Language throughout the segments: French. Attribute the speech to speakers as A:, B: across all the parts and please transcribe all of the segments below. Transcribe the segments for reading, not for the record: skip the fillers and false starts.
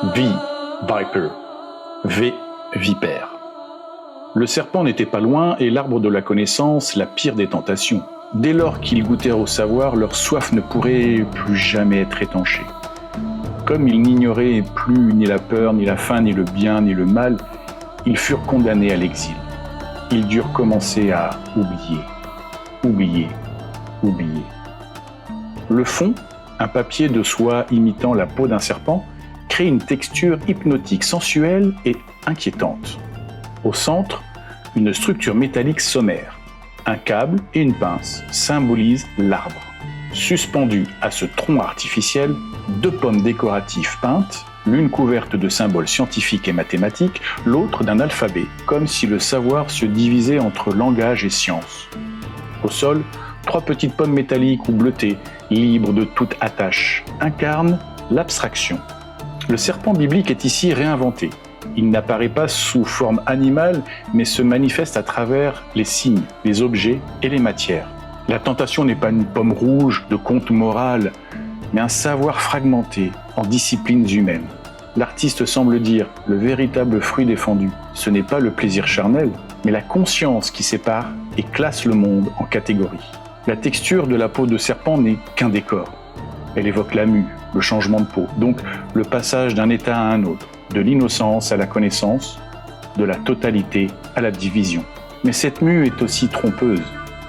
A: V, Viper. V, vipère. Le serpent n'était pas loin et l'arbre de la connaissance la pire des tentations. Dès lors qu'ils goûtèrent au savoir, leur soif ne pourrait plus jamais être étanchée. Comme ils n'ignoraient plus ni la peur, ni la faim, ni le bien, ni le mal, ils furent condamnés à l'exil. Ils durent commencer à oublier. Le fond, un papier de soie imitant la peau d'un serpent, crée une texture hypnotique, sensuelle et inquiétante. Au centre, une structure métallique sommaire. Un câble et une pince symbolisent l'arbre. Suspendus à ce tronc artificiel, 2 pommes décoratives peintes, l'une couverte de symboles scientifiques et mathématiques, l'autre d'un alphabet, comme si le savoir se divisait entre langage et science. Au sol, 3 petites pommes métalliques ou bleutées, libres de toute attache, incarnent l'abstraction. Le serpent biblique est ici réinventé. Il n'apparaît pas sous forme animale, mais se manifeste à travers les signes, les objets et les matières. La tentation n'est pas une pomme rouge de conte moral, mais un savoir fragmenté en disciplines humaines. L'artiste semble dire, le véritable fruit défendu, ce n'est pas le plaisir charnel, mais la conscience qui sépare et classe le monde en catégories. La texture de la peau de serpent n'est qu'un décor. Elle évoque la mue, le changement de peau, donc le passage d'un état à un autre, de l'innocence à la connaissance, de la totalité à la division. Mais cette mue est aussi trompeuse.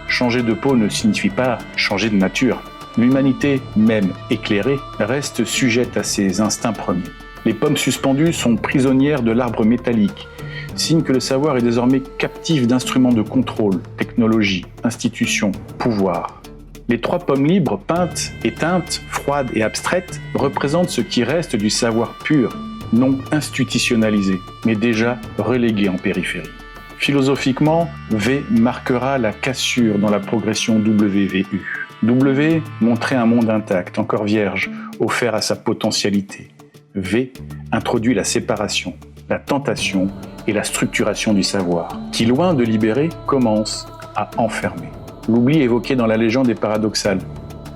A: Changer de peau ne signifie pas changer de nature. L'humanité, même éclairée, reste sujette à ses instincts premiers. Les pommes suspendues sont prisonnières de l'arbre métallique, signe que le savoir est désormais captif d'instruments de contrôle, technologie, institutions, pouvoir. Les 3 pommes libres, peintes, éteintes, froides et abstraites, représentent ce qui reste du savoir pur, non institutionnalisé, mais déjà relégué en périphérie. Philosophiquement, V marquera la cassure dans la progression WVU. W montrait un monde intact, encore vierge, offert à sa potentialité. V introduit la séparation, la tentation et la structuration du savoir, qui, loin de libérer, commence à enfermer. L'oubli évoqué dans la légende est paradoxal.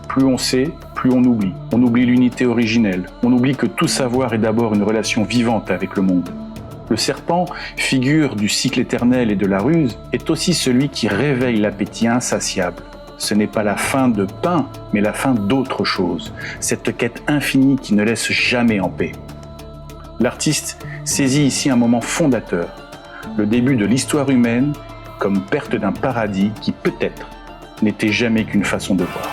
A: Plus on sait, plus on oublie. On oublie l'unité originelle. On oublie que tout savoir est d'abord une relation vivante avec le monde. Le serpent, figure du cycle éternel et de la ruse, est aussi celui qui réveille l'appétit insatiable. Ce n'est pas la fin de pain, mais la fin d'autre chose. Cette quête infinie qui ne laisse jamais en paix. L'artiste saisit ici un moment fondateur, le début de l'histoire humaine comme perte d'un paradis qui peut-être n'était jamais qu'une façon de voir.